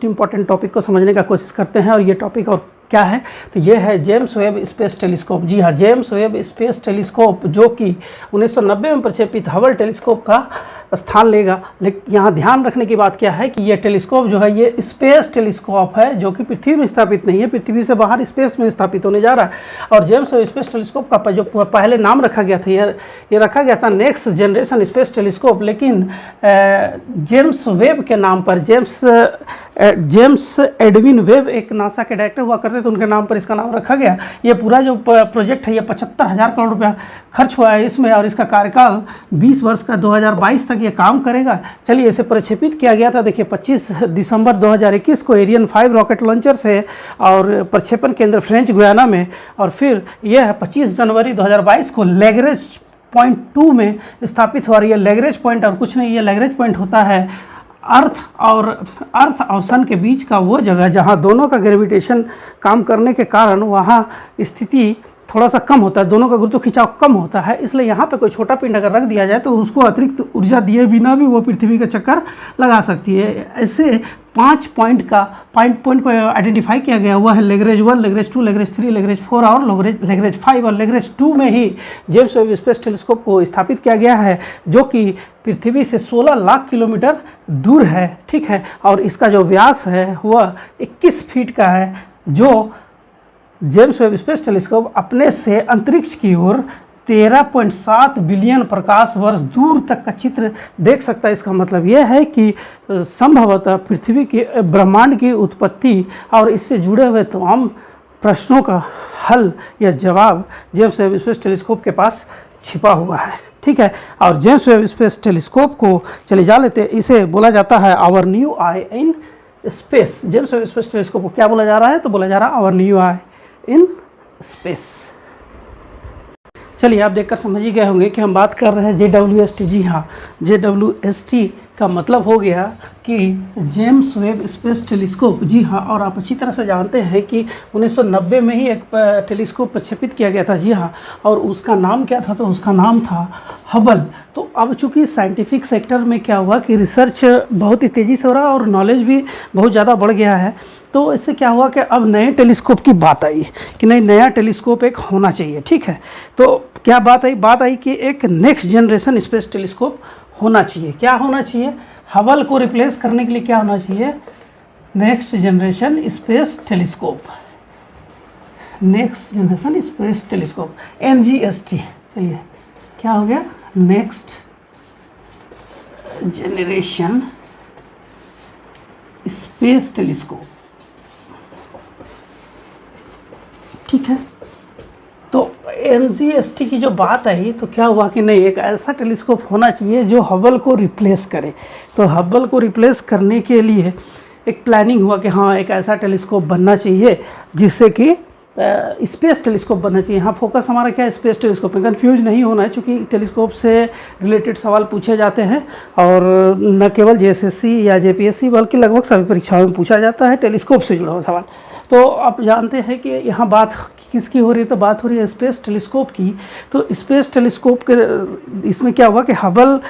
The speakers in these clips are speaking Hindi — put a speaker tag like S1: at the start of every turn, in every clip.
S1: मोस्ट इंपॉर्टेंट टॉपिक को समझने का कोशिश करते हैं। और ये टॉपिक और क्या है, तो ये है जेम्स वेब स्पेस टेलीस्कोप। जी हाँ, जेम्स वेब स्पेस टेलीस्कोप जो कि 1990 में प्रक्षेपित हबल टेलीस्कोप का स्थान लेगा। लेकिन यहाँ ध्यान रखने की बात क्या है कि ये टेलीस्कोप जो है ये स्पेस टेलीस्कोप है, जो कि पृथ्वी में स्थापित नहीं है, पृथ्वी से बाहर स्पेस में स्थापित होने जा रहा है। और जेम्स वेब स्पेस टेलीस्कोप का जो पहले नाम रखा गया था, ये रखा गया था नेक्स्ट जनरेशन स्पेस टेलीस्कोप, लेकिन जेम्स वेब के नाम पर, जेम्स एडविन वेब एक नासा के डायरेक्टर हुआ करते थे, उनके नाम पर इसका नाम रखा गया। ये पूरा जो प्रोजेक्ट है ये 75,000 करोड़ रुपया खर्च हुआ है इसमें, और इसका कार्यकाल 20 वर्ष का 2022 तक ये काम करेगा। चलिए, इसे प्रक्षेपित किया गया था, देखिए 25 दिसंबर 2021 को एरियन 5 रॉकेट लॉन्चर से, और प्रक्षेपण केंद्र फ्रेंच गुयाना में। और फिर यह 25 जनवरी 2022 को लैग्रेंज पॉइंट 2 में स्थापित हुआ। ये लैग्रेंज पॉइंट और कुछ नहीं, ये लैग्रेंज पॉइंट होता है अर्थ और सन के बीच का वो जगह जहाँ दोनों का ग्रेविटेशन काम करने के कारण वहाँ स्थिति थोड़ा सा कम होता है, दोनों का गुरुत्व खिंचाव कम होता है। इसलिए यहाँ पे कोई छोटा पिंड अगर रख दिया जाए तो उसको अतिरिक्त ऊर्जा दिए बिना भी वो पृथ्वी का चक्कर लगा सकती है। ऐसे 5 पॉइंट को आइडेंटिफाई किया गया हुआ है, लैग्रेंज 1, लैग्रेंज 2, लैग्रेंज 3, लैग्रेंज 4 और लैग्रेंज 5। और लैग्रेंज 2 में ही जेम्स वेब स्पेस टेलीस्कोप को स्थापित किया गया है, जो कि पृथ्वी से 16 लाख किलोमीटर दूर है, ठीक है। और इसका जो व्यास है वह 21 फीट का है, जो जेम्स वेब स्पेस टेलीस्कोप अपने से अंतरिक्ष की ओर 13.7 बिलियन प्रकाश वर्ष दूर तक का चित्र देख सकता है। इसका मतलब यह है कि संभवतः पृथ्वी के ब्रह्मांड की उत्पत्ति और इससे जुड़े हुए तमाम प्रश्नों का हल या जवाब जेम्स वेब स्पेस टेलीस्कोप के पास छिपा हुआ है, ठीक है। और जेम्स वेब स्पेस टेलीस्कोप को चले जा लेते, इसे बोला जाता है our new eye in space. James Webb space telescope को क्या बोला जा रहा है, तो बोला जा रहा है our new eye in space. चलिए, आप देखकर समझ ही गए होंगे कि हम बात कर रहे हैं JWST। जी हाँ, JWST का मतलब हो गया कि जेम्स वेब स्पेस टेलीस्कोप। जी हाँ, और आप अच्छी तरह से जानते हैं कि 1990 में ही एक टेलीस्कोप प्रक्षेपित किया गया था। जी हाँ, और उसका नाम क्या था, तो उसका नाम था हबल। तो अब चूँकि साइंटिफिक सेक्टर में क्या हुआ कि रिसर्च बहुत ही तेज़ी से हो रहा है और नॉलेज भी बहुत ज़्यादा बढ़ गया है, तो इससे क्या हुआ कि अब नए टेलीस्कोप की बात आई कि नहीं, नया टेलीस्कोप एक होना चाहिए, ठीक है। तो क्या बात आई कि एक नेक्स्ट जनरेशन स्पेस टेलीस्कोप होना चाहिए। क्या होना चाहिए, हबल को रिप्लेस करने के लिए क्या होना चाहिए, next generation space telescope, next generation space telescope, NGST। चलिए, क्या हो गया, नेक्स्ट जनरेशन स्पेस टेलीस्कोप, ठीक है। तो NGST की जो बात आई तो क्या हुआ कि नहीं, एक ऐसा टेलीस्कोप होना चाहिए जो हबल को रिप्लेस करे। तो हबल को रिप्लेस करने के लिए एक प्लानिंग हुआ कि हाँ, एक ऐसा टेलीस्कोप बनना चाहिए जिससे कि स्पेस टेलीस्कोप बनना चाहिए। हाँ, फोकस हमारा क्या है, स्पेस टेलीस्कोप में। कन्फ्यूज नहीं होना है, चूँकि टेलीस्कोप से रिलेटेड सवाल पूछे जाते हैं, और न केवल JSSC या JPSC बल्कि लगभग सभी परीक्षाओं में पूछा जाता है टेलीस्कोप से जुड़ा हुआ सवाल। तो आप जानते हैं कि यहाँ बात किसकी हो रही है, तो बात हो रही है स्पेस टेलीस्कोप की। तो स्पेस टेलीस्कोप के इसमें क्या हुआ कि हबल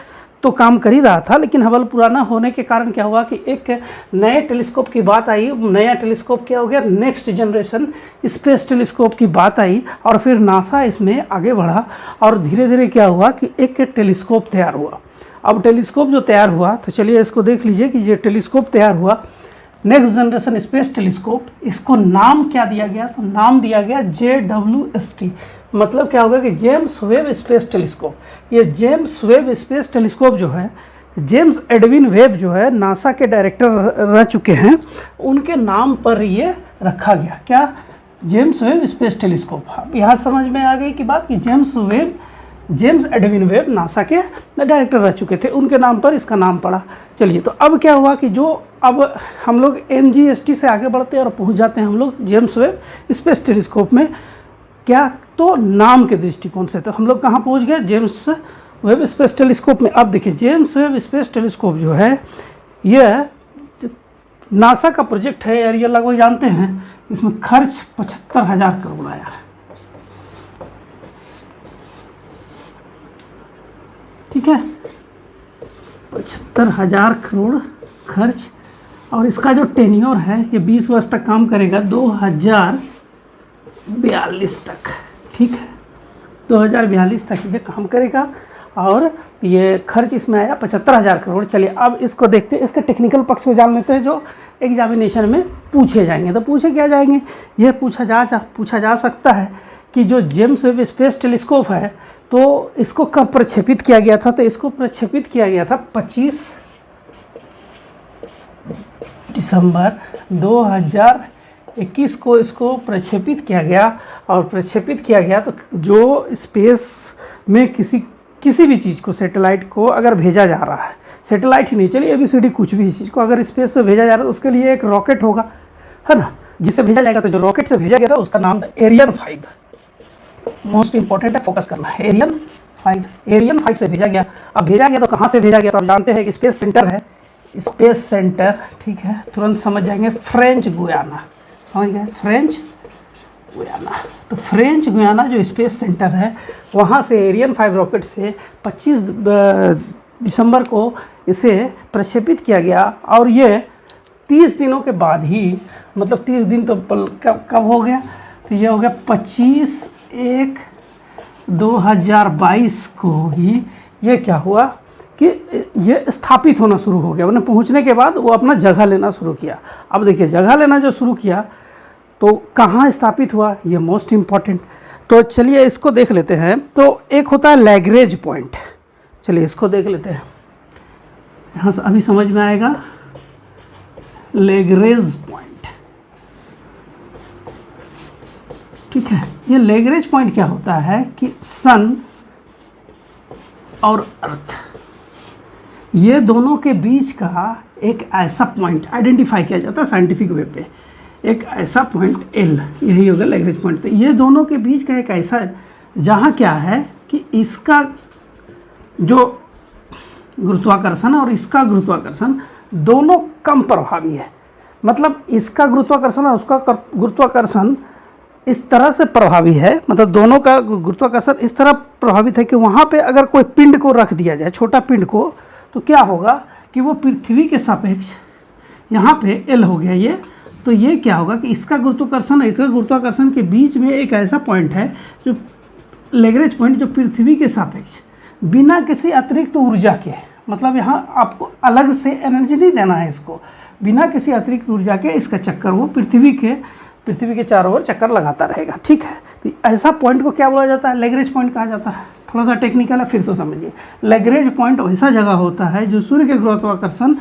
S1: तो काम कर ही रहा था, लेकिन हबल पुराना होने के कारण क्या हुआ कि एक नए टेलीस्कोप की बात आई। नया टेलीस्कोप क्या हो गया, नेक्स्ट जनरेशन स्पेस टेलीस्कोप की बात आई, और फिर नासा इसमें आगे बढ़ा, और धीरे धीरे क्या हुआ कि एक टेलीस्कोप तैयार हुआ। अब टेलीस्कोप जो तैयार हुआ, तो चलिए इसको देख लीजिए कि ये टेलीस्कोप तैयार हुआ, नेक्स्ट जनरेशन स्पेस टेलीस्कोप। इसको नाम क्या दिया गया, तो नाम दिया गया JWST। मतलब क्या होगा कि जेम्स वेब स्पेस टेलीस्कोप। ये जेम्स वेब स्पेस टेलीस्कोप जो है, जेम्स एडविन वेब जो है नासा के डायरेक्टर रह चुके हैं, उनके नाम पर ये रखा गया। क्या, जेम्स वेब स्पेस टेलीस्कोप। यहाँ समझ में आ गई कि बात कि जेम्स एडविन वेब नासा के डायरेक्टर रह चुके थे, उनके नाम पर इसका नाम पड़ा। चलिए, तो अब क्या हुआ कि जो अब हम लोग NGST से आगे बढ़ते हैं और पहुंच जाते हैं हम लोग जेम्स वेब स्पेस टेलीस्कोप में। क्या, तो नाम के दृष्टिकोण से तो हम लोग कहाँ पहुंच गए, जेम्स वेब स्पेस टेलीस्कोप में। अब देखिए, जेम्स वेब स्पेस टेलीस्कोप जो है यह नासा का प्रोजेक्ट है, और ये लगभग जानते हैं इसमें खर्च 75,000 करोड़ आया है, ठीक है। 75,000 करोड़ खर्च और इसका जो टेन्योर है ये 20 वर्ष तक काम करेगा, 2042 तक। ठीक है, 2042 तक ये काम करेगा और ये खर्च इसमें आया 75,000 करोड़। चलिए अब इसको देखते हैं, इसके टेक्निकल पक्ष को जान लेते हैं जो एग्जामिनेशन में पूछे जाएंगे। तो पूछे क्या जाएंगे, ये पूछा जा सकता है कि जो जेम्स वेब स्पेस टेलीस्कोप है तो इसको कब प्रक्षेपित किया गया था। तो इसको प्रक्षेपित किया गया था 25 दिसंबर 2021 को इसको प्रक्षेपित किया गया। और प्रक्षेपित किया गया तो जो स्पेस में किसी भी चीज़ को, सैटेलाइट को अगर भेजा जा रहा है, सैटेलाइट ही नहीं, चलिए ABCD कुछ भी चीज़ को अगर स्पेस में भेजा जा रहा है तो उसके लिए एक रॉकेट होगा, है ना, जिससे भेजा जाएगा। तो जो रॉकेट से भेजा गया था उसका नाम था एरियन 5। मोस्ट इंपॉर्टेंट है, फोकस करना है। एरियन 5 से भेजा गया। अब भेजा गया तो कहाँ से भेजा गया, तो आप जानते हैं कि स्पेस सेंटर है, स्पेस सेंटर, ठीक है, तुरंत समझ जाएंगे, फ्रेंच गुयाना, समझ गए, फ्रेंच गुयाना। तो फ्रेंच गुयाना जो स्पेस सेंटर है वहाँ से एरियन 5 रॉकेट से 25 दिसंबर को इसे प्रक्षेपित किया गया। और ये 30 दिनों के बाद ही, मतलब 30 दिन तो कब हो गया, तो ये हो गया 25/1/2022 को ही ये क्या हुआ कि ये स्थापित होना शुरू हो गया। उन्हें पहुंचने के बाद वो अपना जगह लेना शुरू किया। अब देखिए जगह लेना जो शुरू किया तो कहाँ स्थापित हुआ, ये मोस्ट इम्पॉर्टेंट। तो चलिए इसको देख लेते हैं। तो एक होता है लैग्रेंज पॉइंट, चलिए इसको देख लेते हैं, यहाँ से अभी समझ में आएगा। लैग्रेंज पॉइंट, ठीक है, ये लैग्रेंज पॉइंट क्या होता है कि सन और अर्थ, ये दोनों के बीच का एक ऐसा पॉइंट आइडेंटिफाई किया जाता है साइंटिफिक वे पे, एक ऐसा पॉइंट एल, यही होगा लैग्रेंज पॉइंट। तो ये दोनों के बीच का एक ऐसा जहाँ क्या है कि इसका जो गुरुत्वाकर्षण और इसका गुरुत्वाकर्षण दोनों कम प्रभावी है। मतलब इसका गुरुत्वाकर्षण और उसका गुरुत्वाकर्षण इस तरह से प्रभावी है, मतलब दोनों का गुरुत्वाकर्षण इस तरह प्रभावित है कि वहाँ पे अगर कोई पिंड को रख दिया जाए, छोटा पिंड को, तो क्या होगा कि वो पृथ्वी के सापेक्ष, यहाँ पे एल हो गया ये, तो ये क्या होगा कि इसका गुरुत्वाकर्षण और इसका गुरुत्वाकर्षण के बीच में एक ऐसा पॉइंट है जो लैग्रेंज पॉइंट, जो पृथ्वी के सापेक्ष बिना किसी अतिरिक्त ऊर्जा के, मतलब यहाँ आपको अलग से एनर्जी नहीं देना है इसको, बिना किसी अतिरिक्त ऊर्जा के इसका चक्कर वो पृथ्वी के चारों ओर चक्कर लगाता रहेगा। ठीक है, तो ऐसा पॉइंट को क्या बोला जाता है, लैग्रेंज पॉइंट कहा जाता है। थोड़ा सा टेक्निकल है, फिर से समझिए। लैग्रेंज पॉइंट वैसा जगह होता है जो सूर्य के गुरुत्वाकर्षण,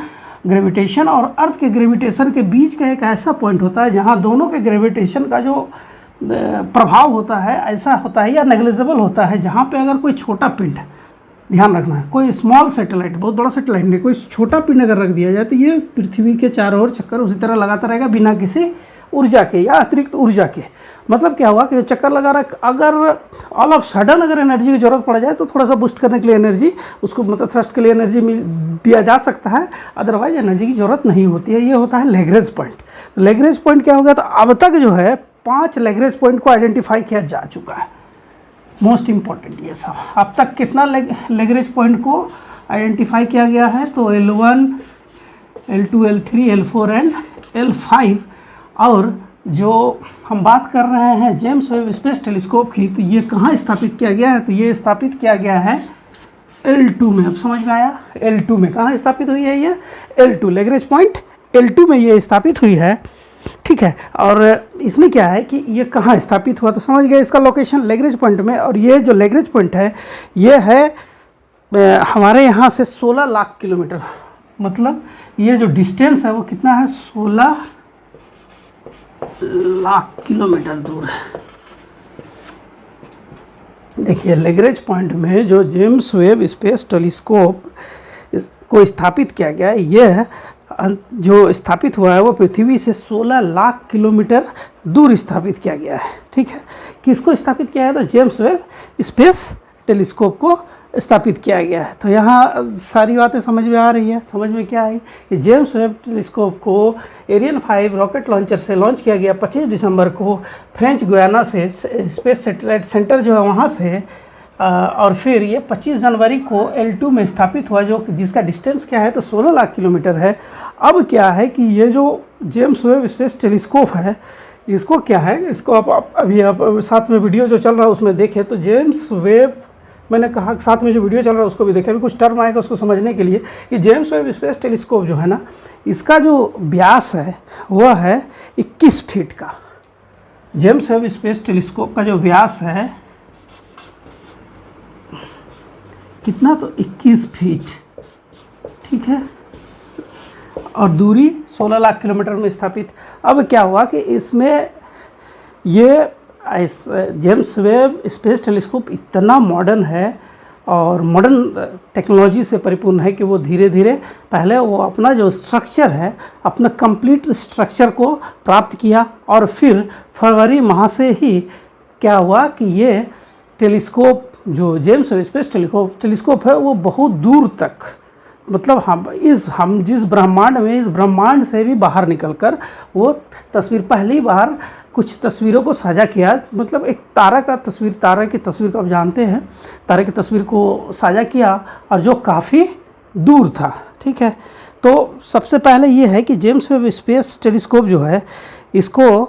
S1: ग्रेविटेशन और अर्थ के ग्रेविटेशन के बीच का एक ऐसा पॉइंट होता है जहाँ दोनों के ग्रेविटेशन का जो प्रभाव होता है ऐसा होता है या नेग्लिजिबल होता है, जहाँ पे अगर कोई छोटा पिंड, ध्यान रखना है, कोई स्मॉल सैटेलाइट, बहुत बड़ा सैटेलाइट नहीं, कोई छोटा पिंड अगर रख दिया जाए तो ये पृथ्वी के चारों ओर चक्कर उसी तरह लगाता रहेगा बिना किसी ऊर्जा के या अतिरिक्त ऊर्जा के। मतलब क्या हुआ कि चक्कर लगा रहा, अगर ऑल ऑफ सडन अगर एनर्जी की जरूरत पड़ जाए तो थोड़ा सा बूस्ट करने के लिए एनर्जी उसको, मतलब थ्रस्ट के लिए एनर्जी दिया जा सकता है, अदरवाइज एनर्जी की जरूरत नहीं होती है। ये होता है लैग्रेंज पॉइंट। तो लैग्रेंज पॉइंट क्या हो गया, तो अब तक जो है 5 लैग्रेंज पॉइंट को आइडेंटिफाई किया जा चुका है। मोस्ट इम्पॉर्टेंट ये सब, अब तक कितना लैग्रेंज पॉइंट को आइडेंटिफाई किया गया है, तो L1, L2, L3, L4 and L5। और जो हम बात कर रहे हैं जेम्स वेब स्पेस टेलीस्कोप की, तो ये कहाँ स्थापित किया गया है, तो ये स्थापित किया गया है L2 में। अब समझ में आया, L2 में कहाँ स्थापित हुई है, ये L2 लैग्रेंज पॉइंट L2 में ये स्थापित हुई है। ठीक है, और इसमें क्या है कि ये कहाँ स्थापित हुआ, तो समझ गए इसका लोकेशन लैग्रेंज पॉइंट में। और ये जो लैग्रेंज पॉइंट है ये है हमारे यहाँ से 16 लाख किलोमीटर, मतलब ये जो डिस्टेंस है वो कितना है, 16 लाख किलोमीटर दूर है। देखिए लैग्रेंज पॉइंट में जो जेम्स वेब स्पेस टेलीस्कोप को स्थापित किया गया है, यह जो स्थापित हुआ है वो पृथ्वी से 16 लाख किलोमीटर दूर स्थापित किया गया है। ठीक है, किसको स्थापित किया है, तो जेम्स वेब स्पेस टेलीस्कोप को स्थापित किया गया है। तो यहाँ सारी बातें समझ में आ रही है। समझ में क्या आई कि जेम्स वेब टेलीस्कोप को एरियन 5 रॉकेट लॉन्चर से लॉन्च किया गया 25 दिसंबर को फ्रेंच गुयाना से, स्पेस सैटेलाइट सेंटर जो है वहाँ से और फिर ये 25 जनवरी को L2 में स्थापित हुआ, जो जिसका डिस्टेंस क्या है तो 16 लाख किलोमीटर है। अब क्या है कि ये जो जेम्स वेब स्पेस टेलीस्कोप है, इसको क्या है, इसको आप अभी आप साथ में वीडियो जो चल रहा है उसमें देखें तो जेम्स वेब, मैंने कहा साथ में जो वीडियो चल रहा है उसको भी देखें, अभी कुछ टर्म आएगा उसको समझने के लिए कि जेम्स वेब स्पेस टेलीस्कोप जो है ना, इसका जो व्यास है वह है 21 फीट का। जेम्स वेब स्पेस टेलीस्कोप का जो व्यास है कितना, तो 21 फीट, ठीक है, और दूरी 16 लाख किलोमीटर में स्थापित। अब क्या हुआ कि इसमें ये जेम्स वेब स्पेस टेलीस्कोप इतना मॉडर्न है और मॉडर्न टेक्नोलॉजी से परिपूर्ण है कि वो धीरे धीरे पहले वो अपना जो स्ट्रक्चर है, अपना कंप्लीट स्ट्रक्चर को प्राप्त किया, और फिर फरवरी माह से ही क्या हुआ कि ये टेलीस्कोप जो जेम्स वेब स्पेस टेलीस्कोप है वो बहुत दूर तक, मतलब हम जिस ब्रह्मांड में, इस ब्रह्मांड से भी बाहर निकलकर वो तस्वीर, पहली बार कुछ तस्वीरों को साझा किया, मतलब एक तारा का तस्वीर, तारा की तस्वीर को आप जानते हैं, तारे की तस्वीर को साझा किया और जो काफ़ी दूर था, ठीक है। तो सबसे पहले ये है कि जेम्स वेब स्पेस टेलीस्कोप जो है इसको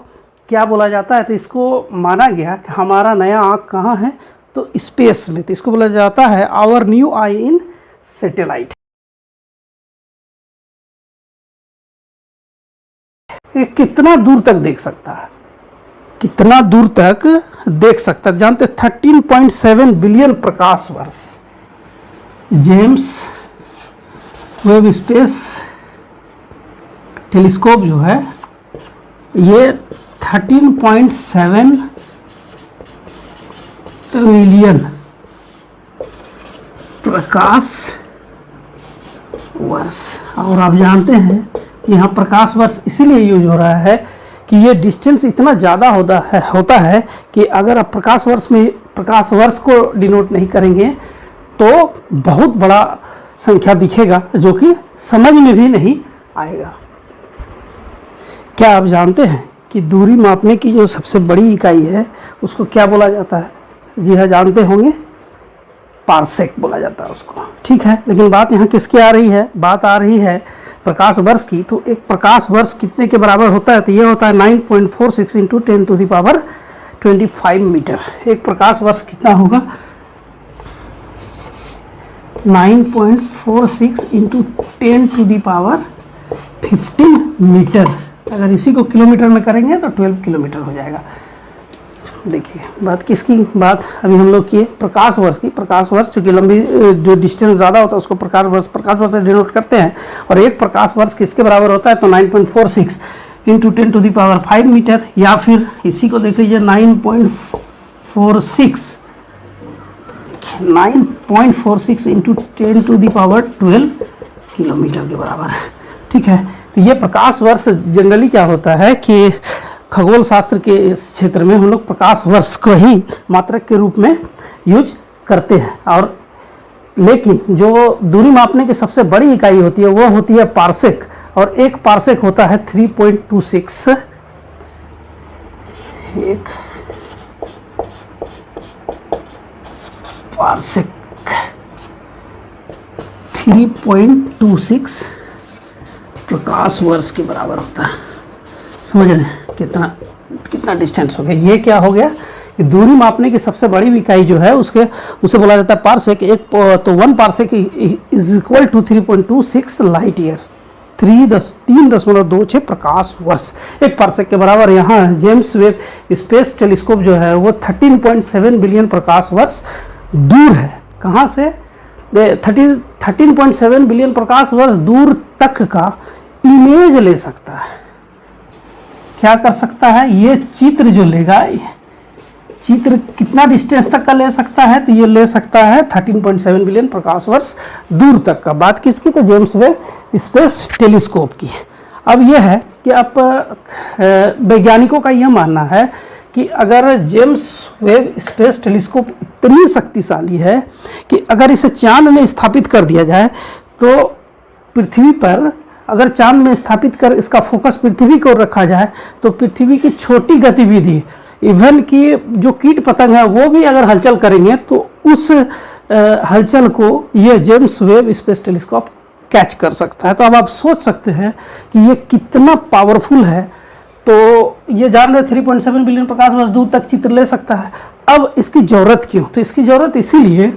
S1: क्या बोला जाता है, तो इसको माना गया कि हमारा नया आँख कहाँ है, तो स्पेस में, तो इसको बोला जाता है our new eye in satellite. ये कितना दूर तक देख सकता है, कितना दूर तक देख सकता है जानते, 13.7 बिलियन प्रकाश वर्ष जेम्स वेब स्पेस टेलीस्कोप जो है ये 13.7 ट्रिलियन प्रकाश वर्ष। और आप जानते हैं कि यहाँ प्रकाश वर्ष इसीलिए यूज हो रहा है कि ये डिस्टेंस इतना ज़्यादा होता है कि अगर आप प्रकाश वर्ष को डिनोट नहीं करेंगे तो बहुत बड़ा संख्या दिखेगा जो कि समझ में भी नहीं आएगा। क्या आप जानते हैं कि दूरी मापने की जो सबसे बड़ी इकाई है उसको क्या बोला जाता है? जी हाँ, जानते होंगे, पारसेक बोला जाता है उसको, ठीक है। लेकिन बात यहाँ किसकी आ रही है? बात आ रही है प्रकाश वर्ष की। तो एक प्रकाश वर्ष कितने के बराबर होता है? तो ये होता है 9.46 इंटू 10⁻25 मीटर। एक प्रकाश वर्ष कितना होगा? 9.46 इंटू 10⁻15 मीटर। अगर इसी को किलोमीटर में करेंगे तो 12 किलोमीटर हो जाएगा। देखिए बात किसकी, बात अभी हम लोग किए प्रकाश वर्ष की। प्रकाश वर्ष चूँकि लंबी जो डिस्टेंस ज़्यादा होता है उसको प्रकाश वर्ष से डिनोट करते हैं। और एक प्रकाश वर्ष किसके बराबर होता है? तो 9.46 इंटू 10⁻5 मीटर, या फिर इसी को देख लीजिए 9.46 इंटू 10⁻12 किलोमीटर के बराबर है, ठीक है। तो ये प्रकाश वर्ष जनरली क्या होता है कि खगोल शास्त्र के इस क्षेत्र में हम लोग प्रकाश वर्ष को ही मात्रक के रूप में यूज करते हैं। और लेकिन जो दूरी मापने की सबसे बड़ी इकाई होती है वो होती है पारसेक। और एक पारसेक होता है 3.26, एक पारसेक 3.26 प्रकाश वर्ष के बराबर होता है। समझ रहे हैं कितना डिस्टेंस हो गया? ये क्या हो गया कि दूरी मापने की सबसे बड़ी इकाई जो है उसे बोला जाता है पारसेक। एक तो 1 parsec is equal to 3.26 light year, 3.26 प्रकाश वर्ष एक पारसेक के बराबर। यहाँ जेम्स वेब स्पेस टेलीस्कोप जो है वो 13.7 बिलियन प्रकाश वर्ष दूर है। कहाँ से? 13.7 बिलियन प्रकाश वर्ष दूर तक का इमेज ले सकता है। क्या कर सकता है? ये चित्र जो लेगा, चित्र कितना डिस्टेंस तक का ले सकता है? तो ये ले सकता है 13.7 बिलियन प्रकाश वर्ष दूर तक का। बात किसकी? तो जेम्स वेब स्पेस टेलीस्कोप की। अब यह है कि अब वैज्ञानिकों का यह मानना है कि अगर जेम्स वेब स्पेस टेलीस्कोप इतनी शक्तिशाली है कि अगर इसे चांद में स्थापित कर दिया जाए तो पृथ्वी पर, अगर चांद में स्थापित कर इसका फोकस पृथ्वी को रखा जाए तो पृथ्वी की छोटी गतिविधि, इवन कि जो कीट पतंग है वो भी अगर हलचल करेंगे तो उस हलचल को ये James Webb space telescope catch कर सकता है। तो अब आप सोच सकते हैं कि ये कितना पावरफुल है। तो ये जान रहे 3.7 बिलियन प्रकाश वर्ष दूर तक चित्र ले सकता है। अब इसकी ज़रूरत क्यों? तो इसकी ज़रूरत इसीलिए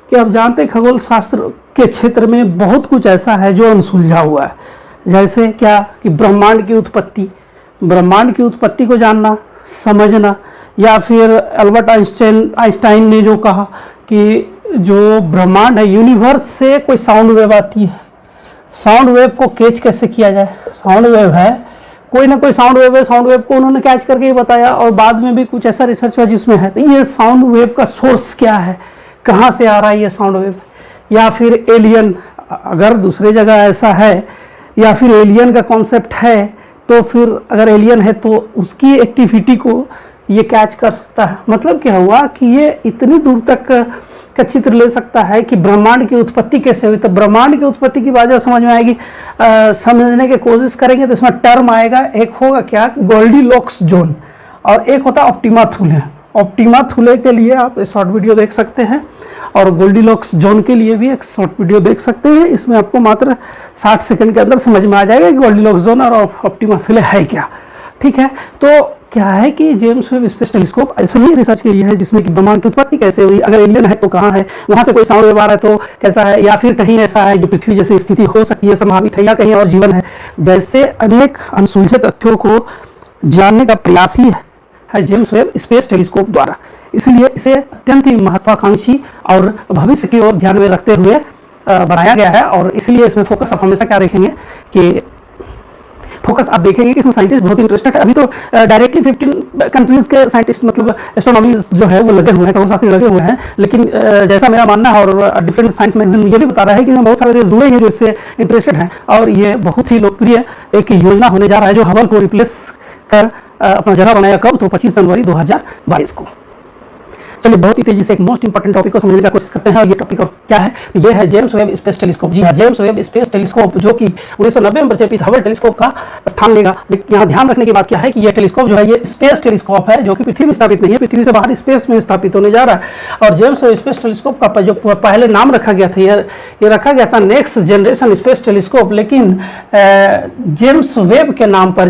S1: कि आप जानते हैं खगोल शास्त्र के क्षेत्र में बहुत कुछ ऐसा है जो अनसुलझा हुआ है। जैसे क्या कि ब्रह्मांड की उत्पत्ति को जानना, समझना, या फिर अल्बर्ट आइंस्टाइन ने जो कहा कि जो ब्रह्मांड है, यूनिवर्स से कोई साउंड वेव आती है, साउंड वेव को कैच कैसे किया जाए। साउंड वेव है, कोई ना कोई साउंड वेव है, साउंड वेव को उन्होंने कैच करके ही बताया, और बाद में भी कुछ ऐसा रिसर्च हुआ जिसमें है। तो ये साउंड वेव का सोर्स क्या है, कहाँ से आ रहा है ये साउंड वेव, या फिर एलियन अगर दूसरी जगह ऐसा है, या फिर एलियन का कॉन्सेप्ट है, तो फिर अगर एलियन है तो उसकी एक्टिविटी को ये कैच कर सकता है। मतलब क्या हुआ कि ये इतनी दूर तक का चित्र ले सकता है कि ब्रह्मांड की उत्पत्ति कैसे हुई। तो ब्रह्मांड की उत्पत्ति की बात जब समझ में आएगी, समझने की कोशिश करेंगे तो इसमें टर्म आएगा। एक होगा क्या, गोल्डीलॉक्स जोन, और एक होता ऑप्टिमा थुले। ऑप्टिमा थुले के लिए आप शॉर्ट वीडियो देख सकते हैं, और गोल्डीलॉक्स जोन के लिए भी एक शॉर्ट वीडियो देख सकते हैं। इसमें आपको मात्र 60 सेकंड के अंदर समझ में आ जाएगा कि गोल्डीलॉक्स जोन और ऑप्टिमा थुले है क्या। ठीक है, तो क्या है कि जेम्स वेब स्पेस टेलीस्कोप ऐसे ही रिसर्च के लिए है, जिसमें कि ब्रह्मांड की उत्पत्ति कैसे हुई, अगर एलियन है तो कहाँ है, वहाँ से कोई साउंड वेव आ रहा है तो कैसा है, या फिर कहीं ऐसा है जो पृथ्वी जैसी स्थिति हो सकती है, संभावित है, या कहीं और जीवन है। जैसे अनेक अनसुलझे तथ्यों को जानने का प्रयास ही है जेम्स वेब स्पेस टेलीस्कोप द्वारा। इसलिए इसे अत्यंत ही महत्वाकांक्षी और भविष्य की ओर ध्यान में रखते हुए बनाया गया है। और इसलिए इसमें फोकस आप हमेशा क्या देखेंगे कि आप देखेंगे कि इसमें साइंटिस्ट बहुत इंटरेस्टेड है। अभी तो डायरेक्टली 15 कंट्रीज के साइंटिस्ट, मतलब एस्ट्रोनॉमी जो है वो लगे हुए हैं, खगोलशास्त्री लगे हुए हैं। लेकिन जैसा मेरा मानना है, और डिफरेंट साइंस मैगजीन ये भी बता रहा है कि बहुत सारे देश जुड़े हैं जो इससे इंटरेस्टेड हैं, और ये बहुत ही लोकप्रिय एक योजना होने जा रहा है जो हबल को रिप्लेस कर अपना जगह बनाया। कब? तो 25 जनवरी 2022 को। चलिए बहुत ही तेजी से एक मोस्ट इंपॉर्टेंट टॉपिक को समझने की कोशिश करते हैं, और ये टॉपिक और क्या है, ये है जेम्स वेब स्पेस टेलीस्कोप। जी हाँ, जेम्स वेब स्पेस टेलीस्कोप जो कि 1990 में प्रक्षेपित हबल टेलीस्कोप का स्थान लेगा। लेकिन यहाँ ध्यान रखने की बात क्या है कि ये टेलीस्कोप जो है ये स्पेस टेलीस्कोप है, जो कि पृथ्वी में स्थापित नहीं है, पृथ्वी से बाहर स्पेस में स्थापित होने जा रहा है। और जेम्स वेब स्पेस टेलीस्कोप का जो पहले नाम रखा गया था, ये रखा गया था नेक्स्ट जनरेशन स्पेस टेलीस्कोप, लेकिन जेम्स वेब के नाम पर,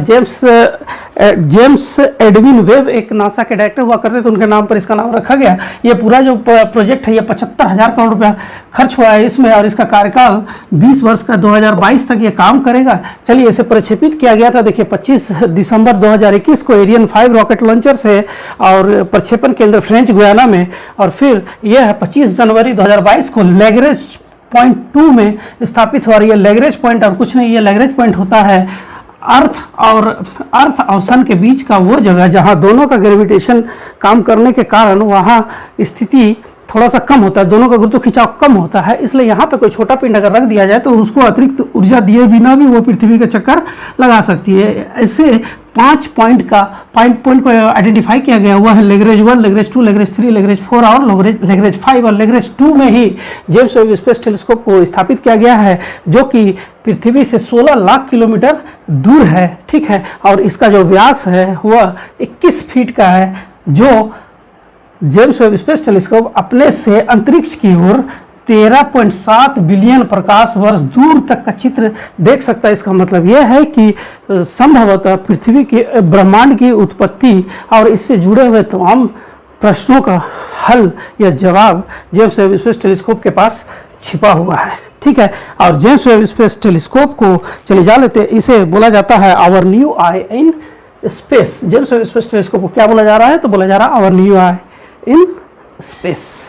S1: जेम्स एडविन वेब एक नासा के डायरेक्टर हुआ करते थे, उनके नाम पर इसका नाम रखा गया। ये पूरा जो प्रोजेक्ट है ये 75,000 करोड़ रुपया खर्च हुआ है इसमें, और इसका कार्यकाल 20 वर्ष का 2022 तक ये काम करेगा। चलिए, इसे प्रक्षेपित किया गया था, देखिए 25 दिसंबर 2021 को एरियन 5 रॉकेट लॉन्चर से, और प्रक्षेपण केंद्र फ्रेंच गुयाना में। और फिर यह 25 जनवरी 2022 को लैग्रेंज पॉइंट 2 में स्थापित हुआ। ये लैग्रेंज पॉइंट और कुछ नहीं, ये लैग्रेंज पॉइंट होता है अर्थ और सन के बीच का वो जगह जहाँ दोनों का ग्रेविटेशन काम करने के कारण वहाँ स्थिति थोड़ा सा कम होता है, दोनों का गुरुत्व खिंचाव कम होता है। इसलिए यहाँ पे कोई छोटा पिंड अगर रख दिया जाए तो उसको अतिरिक्त ऊर्जा दिए बिना भी वो पृथ्वी का चक्कर लगा सकती है। ऐसे 5 पॉइंट को आइडेंटिफाई किया गया हुआ है, लैग्रेंज 1, लैग्रेंज 2, लैग्रेंज 3, लैग्रेंज 4 और लैग्रेंज 5। और लैग्रेंज 2 में ही जेम्स वेब स्पेस टेलीस्कोप को स्थापित किया गया है, जो कि पृथ्वी से 16 लाख किलोमीटर दूर है। ठीक है, और इसका जो व्यास है वह 21 फीट का है, जो जेम्स वेब स्पेस टेलीस्कोप अपने से अंतरिक्ष की ओर 13.7 बिलियन प्रकाश वर्ष दूर तक का चित्र देख सकता है। इसका मतलब यह है कि संभवतः पृथ्वी के ब्रह्मांड की उत्पत्ति और इससे जुड़े हुए तमाम प्रश्नों का हल या जवाब जेम्स वेब स्पेस टेलीस्कोप के पास छिपा हुआ है। ठीक है, और जेम्स वेब स्पेस टेलीस्कोप को चले जा लेते, इसे बोला जाता है our new eye in space. James Webb space telescope को क्या बोला जा रहा है? तो बोला जा रहा है our new eye in space.